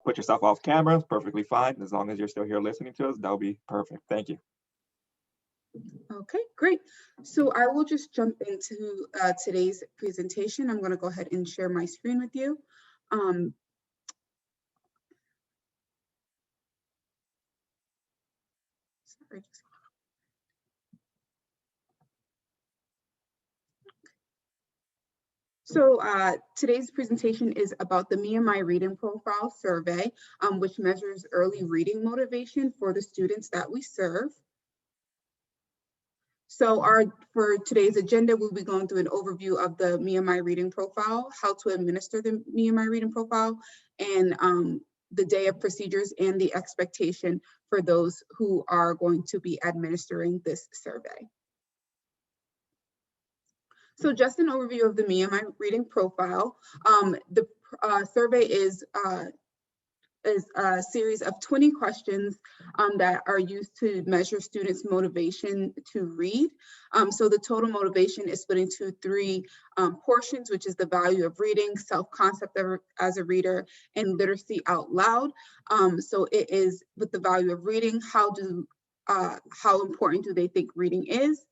put yourself off camera, perfectly fine. As long as you're still here listening to us, that'll be perfect. Thank you. Okay, great. So I will just jump into today's presentation. I'm going to go ahead and share my screen with you. Sorry. So today's presentation is about the MMI Reading Profile Survey, which measures early reading motivation for the students that we serve. So for today's agenda, we'll be going through an overview of the MMI Reading Profile, how to administer the MMI Reading Profile, and the day of procedures and the expectation for those who are going to be administering this survey. So just an overview of the MMI Reading Profile. The survey is a series of 20 questions that are used to measure students' motivation to read. So the total motivation is split into three portions, which is the value of reading, self-concept as a reader, and literacy out loud. So it is with the value of reading, how important do they think reading is?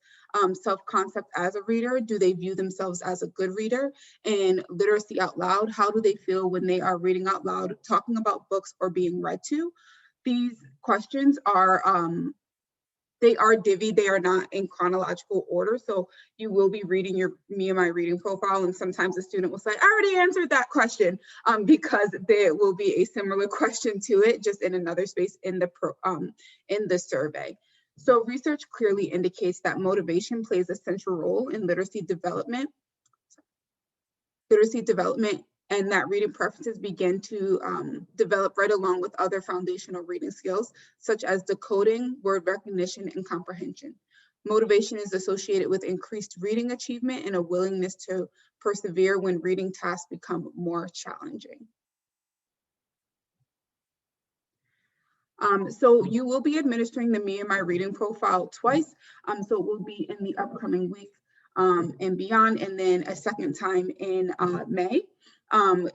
Self-concept as a reader, do they view themselves as a good reader? And literacy out loud, how do they feel when they are reading out loud, talking about books or being read to? These questions are, they are divvied, they are not in chronological order. So you will be reading your MMI Reading Profile, and sometimes the student will say, I already answered that question, because there will be a similar question to it, just in another space in the survey. So research clearly indicates that motivation plays a central role in literacy development, and that reading preferences begin to develop right along with other foundational reading skills, such as decoding, word recognition, and comprehension. Motivation is associated with increased reading achievement and a willingness to persevere when reading tasks become more challenging. So you will be administering the MMI Reading Profile twice. So it will be in the upcoming week and beyond, and then a second time in May.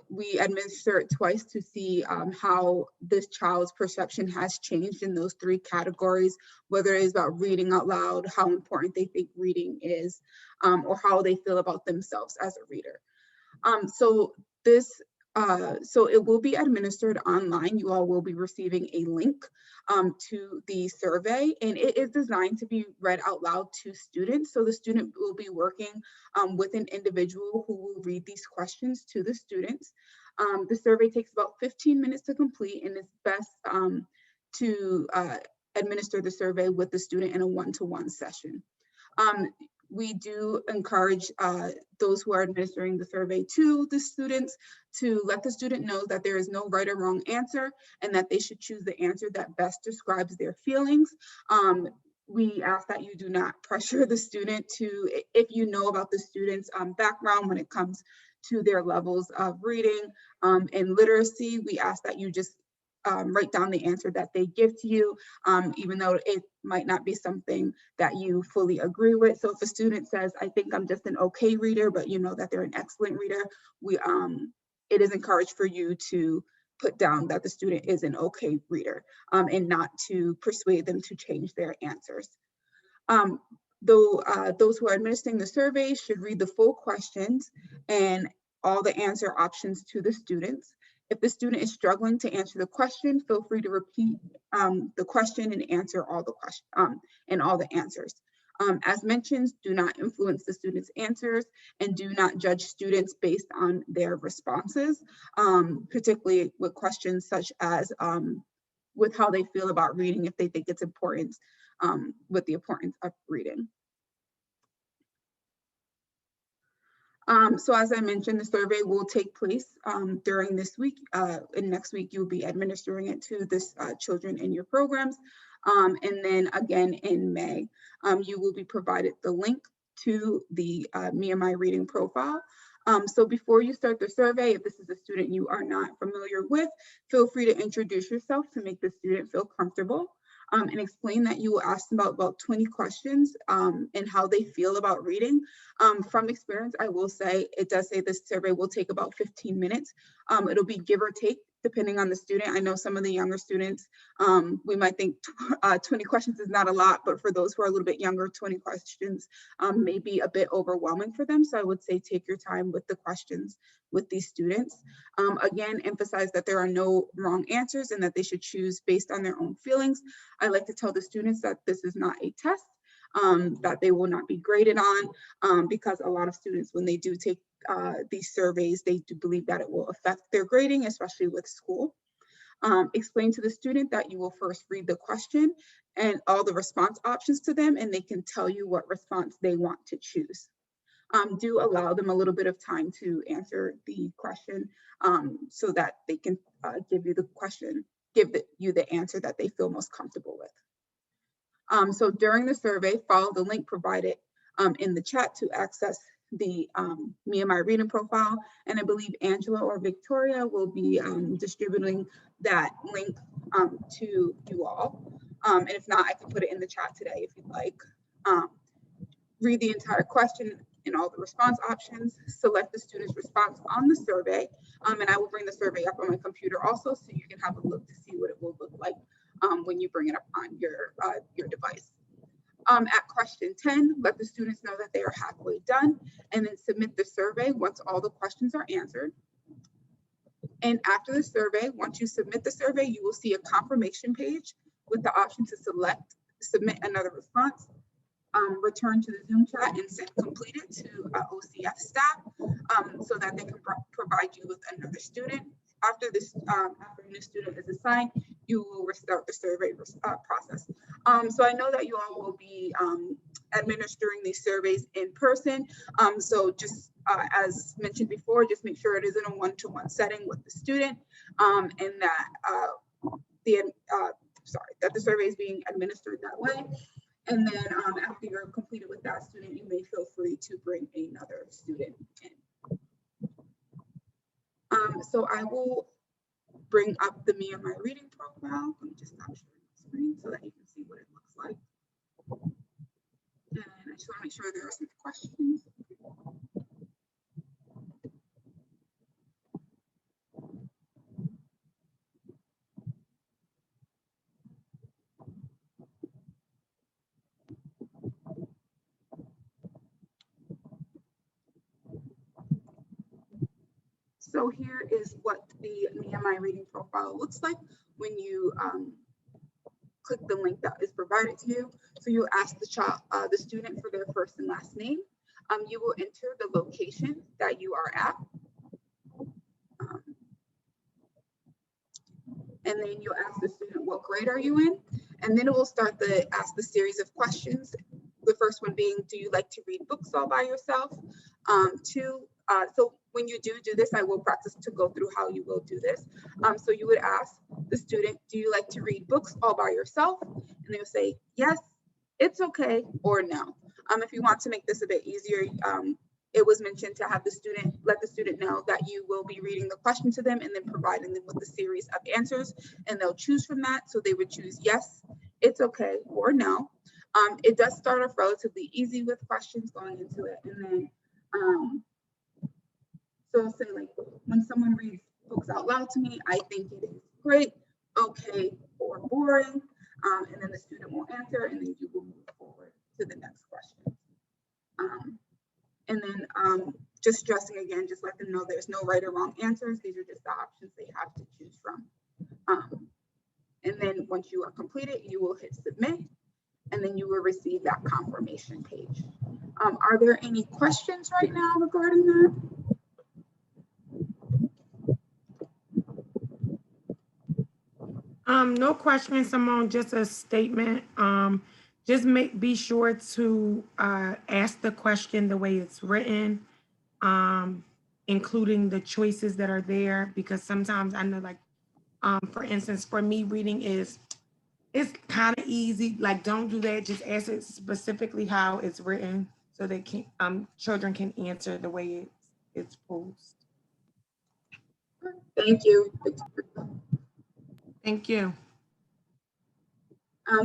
We administer it twice to see how this child's perception has changed in those three categories, whether it is about reading out loud, how important they think reading is, or how they feel about themselves as a reader. So it will be administered online. You all will be receiving a link to the survey, and it is designed to be read out loud to students. So the student will be working with an individual who will read these questions to the students. The survey takes about 15 minutes to complete, and it's best to administer the survey with the student in a one-to-one session. We do encourage those who are administering the survey to the students to let the student know that there is no right or wrong answer, and that they should choose the answer that best describes their feelings. We ask that you do not pressure the student to, if you know about the student's background when it comes to their levels of reading and literacy, we ask that you just write down the answer that they give to you, even though it might not be something that you fully agree with. So if a student says, I think I'm just an okay reader, but you know that they're an excellent reader, it is encouraged for you to put down that the student is an okay reader and not to persuade them to change their answers. Those who are administering the survey should read the full questions and all the answer options to the students. If the student is struggling to answer the question, feel free to repeat the question and answer all the answers. As mentioned, do not influence the students' answers and do not judge students based on their responses, particularly with questions such as with how they feel about reading, if they think it's important, with the importance of reading. So as I mentioned, the survey will take place during this week. And next week, you'll be administering it to this children in your programs. And then again in May, you will be provided the link to the MMI Reading Profile. So before you start the survey, if this is a student you are not familiar with, feel free to introduce yourself to make the student feel comfortable. And explain that you will ask them about 20 questions and how they feel about reading. From experience, I will say, it does say this survey will take about 15 minutes. It'll be give or take depending on the student. I know some of the younger students, we might think 20 questions is not a lot, but for those who are a little bit younger, 20 questions may be a bit overwhelming for them. So I would say take your time with the questions with these students. Again, emphasize that there are no wrong answers and that they should choose based on their own feelings. I like to tell the students that this is not a test, that they will not be graded on, because a lot of students, when they do take these surveys, they do believe that it will affect their grading, especially with school. Explain to the student that you will first read the question and all the response options to them, and they can tell you what response they want to choose. Do allow them a little bit of time to answer the question, so that they can give you the answer that they feel most comfortable with. So during the survey, follow the link provided in the chat to access the Me and My Reading profile. And I believe Angela or Victoria will be distributing that link to you all. And if not, I can put it in the chat today if you'd like. Read the entire question and all the response options, select the student's response on the survey, and I will bring the survey up on my computer also, so you can have a look to see what it will look like when you bring it up on your device. At question 10, let the students know that they are halfway done, and then submit the survey once all the questions are answered. And after the survey, once you submit the survey, you will see a confirmation page with the option to submit another response, return to the Zoom chat, and send completed to OCF staff, so that they can provide you with another student. After a new student is assigned, you will restart the survey process. So I know that you all will be administering these surveys in person. So just as mentioned before, just make sure it is in a one-to-one setting with the student, and that that the survey is being administered that way. And then after you're completed with that student, you may feel free to bring another student in. So I will bring up the Me and My Reading profile. Let me just stop sharing the screen so that you can see what it looks like. And I just want to make sure there are some questions. So here is what the Me and My Reading profile looks like when you click the link that is provided to you. So you ask the student for their first and last name. You will enter the location that you are at. And then you'll ask the student, what grade are you in? And then it will start ask the series of questions. The first one being, do you like to read books all by yourself? So when you do this, I will practice to go through how you will do this. So you would ask the student, do you like to read books all by yourself? And they'll say, yes, it's okay, or no. If you want to make this a bit easier, it was mentioned to have let the student know that you will be reading the question to them and then providing them with a series of answers, and they'll choose from that. So they would choose yes, it's okay, or no. It does start off relatively easy with questions going into it. And then, so say like, when someone reads books out loud to me, I think it is great, okay, or boring. And then the student will answer, and then you will move forward to the next question. And then just stressing again, just let them know there's no right or wrong answers. These are just the options they have to choose from. And then once you are completed, you will hit submit, and then you will receive that confirmation page. Are there any questions right now regarding that? No questions, Simone, just a statement. Just be sure to ask the question the way it's written, including the choices that are there, because sometimes I know, like, for instance, for me, reading it's kind of easy. Like, don't do that. Just ask it specifically how it's written so they can children can answer the way it's posed. Thank you. Thank you.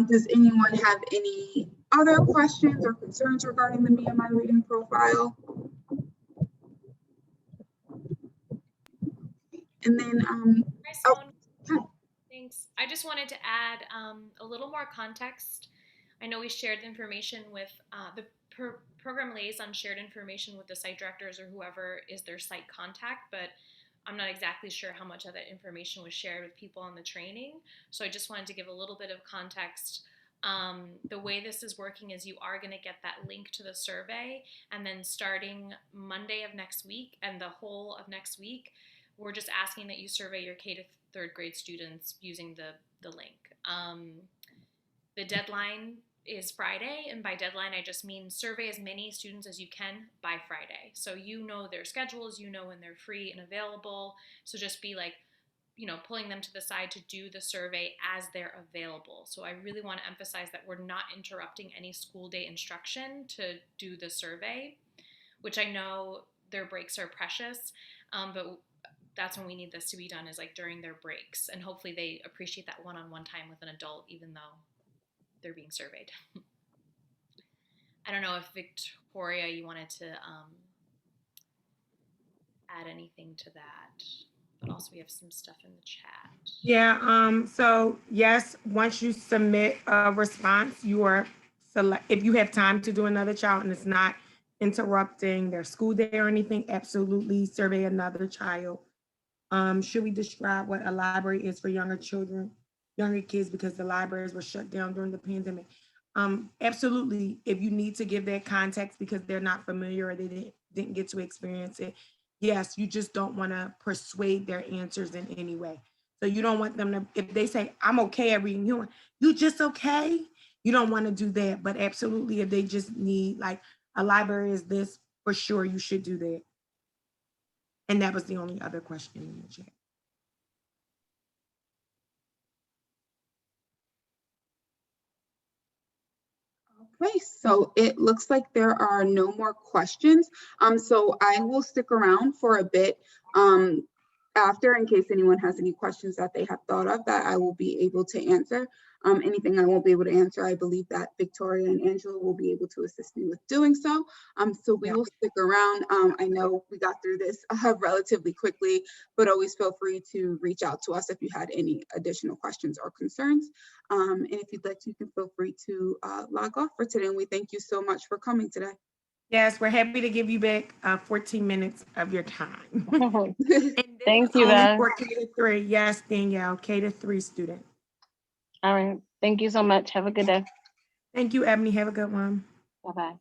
Does anyone have any other questions or concerns regarding the Me and My Reading profile? And then Oh, Simone. Thanks. I just wanted to add a little more context. I know we shared information with the program liaison shared information with the site directors or whoever is their site contact, but I'm not exactly sure how much of that information was shared with people on the training. So I just wanted to give a little bit of context. The way this is working is you are going to get that link to the survey, and then starting Monday of next week and the whole of next week, we're just asking that you survey your K to third grade students using the link. The deadline is Friday, and by deadline I just mean survey as many students as you can by Friday. So you know their schedules, you know when they're free and available. So just be like, pulling them to the side to do the survey as they're available. So I really want to emphasize that we're not interrupting any school day instruction to do the survey, which I know their breaks are precious, but that's when we need this to be done, is like during their breaks. And hopefully they appreciate that one-on-one time with an adult, even though they're being surveyed. I don't know if Victoria, you wanted to add anything to that, but also we have some stuff in the chat. Yeah, so yes, once you submit a response, if you have time to do another child and it's not interrupting their school day or anything, absolutely survey another child. Should we describe what a library is for younger kids, because the libraries were shut down during the pandemic? Absolutely, if you need to give that context because they're not familiar or they didn't get to experience it, yes, you just don't want to persuade their answers in any way. So you don't want them to, if they say, I'm okay at reading, you just okay? You don't want to do that, but absolutely, if they just need, like, a library is this, for sure, you should do that. And that was the only other question in the chat. Okay, so it looks like there are no more questions. So I will stick around for a bit after, in case anyone has any questions that they have thought of that I will be able to answer. Anything I won't be able to answer, I believe that Victoria and Angela will be able to assist me with doing so. So we will stick around. I know we got through this relatively quickly, but always feel free to reach out to us if you had any additional questions or concerns. And if you'd like to, you can feel free to log off for today. And we thank you so much for coming today. Yes, we're happy to give you back 14 minutes of your time. Thank you, Beth. For K to 3, yes, Danielle, K to 3 student. All right. Thank you so much. Have a good day. Thank you, Ebony. Have a good one. Bye-bye.